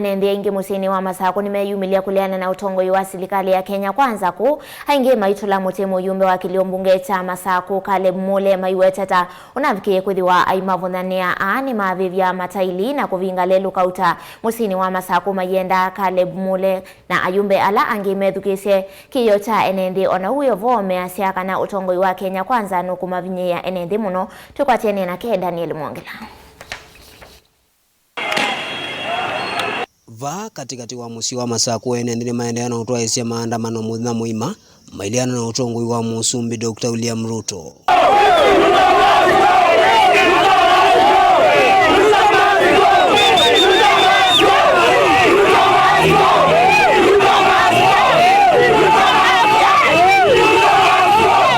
Nendea ingi musini wa Masako nimeyumilia kuliana na utongoi wa serikali ya Kenya Kwanza ku hainge maitula mutemo yumbe wa kiliombunge cha Masako Caleb Mulle maiwetata unavikie kuthiwa aimavunania ani mavivya mataili na kuvinga lelu kauta musini wa Masako mayenda Caleb Mulle na ayumbe ala ange methukise kiyo cha enende ona huyo vome asiaka na utongoi wa Kenya Kwanza nukumavinye ya enende muno tukwatene na ke Daniel Mwongela. Va katikati wa musi wa Masako enendele maendeano utoa isia maandamano mudhina muima mailiano na utongoi wa Musumbi Dr. William Ruto.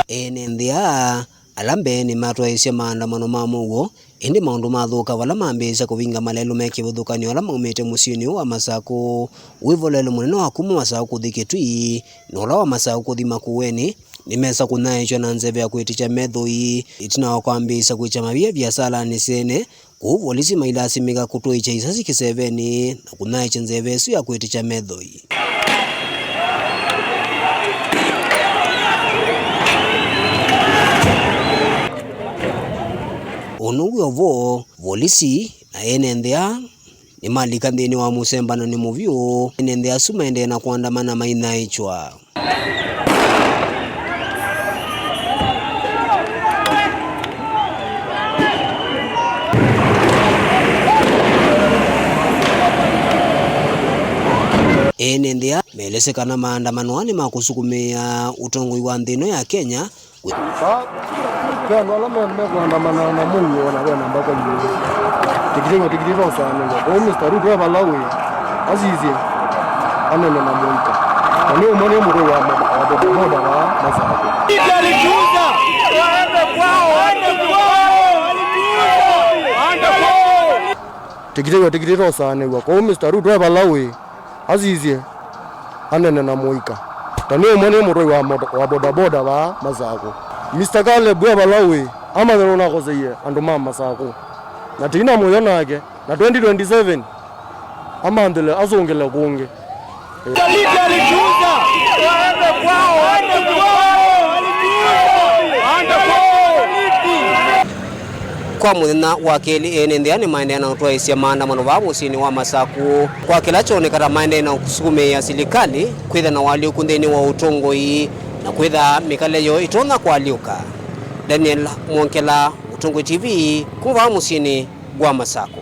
Enendea alambe ni matwa isia maandamano mamugo indi maundu mathuka wala mambisa kuvinga malelu mekivuthukanio ala maumite musini wa Masako wivolelo munene wa kuma Masako kuthikitwi nola wa Masako kuthima kuweni nimesa kunaishwa na nzeve ya kuiticha methoi itina wa kwambisa kuicha mavia biasala nisene kuvolisi mailasimika kutuicha isasi kiseveni na kunaicha nzeve esu ya kuiticha methoi. Onugu yovo volisi na enendea ni malika ndeni wa musembano ni muvyo enendea sumaende na kuandamana maina ichwa. Enendea melesekana maandamano ani makusukumia utongoi wa ndino ya Kenya. Kano ala kuandamana na Mungu wanakwenda mpaka juu. Tikitiro sana. Kwa Mr. Ruto Malawi azizi anene na Mungu. Ni umone mtu wa boda wa Masako. Italijuza waende kwao, Tikitiro sana. Kwa Mr. Ruto Malawi azizi anene na Mungu. Ni umone mtu wa boda wa Masako. Mr. Caleb Malawi ama nona koziye andoma Masako na tina moyo nake na 2027 ama ndele azongela kunge alijuza waende kwao kwa muthina wa keli enendea ni maendeano utoa isia maandamano va musini wa Masako kwa kila chonekana maendeano kusukumia serikali kwitha na wali ukundeni wa utongoi na kwitha mikaleyo itona kwa liuka. Daniel Mwongela, Utongoi TV, kuva musini wa Masako.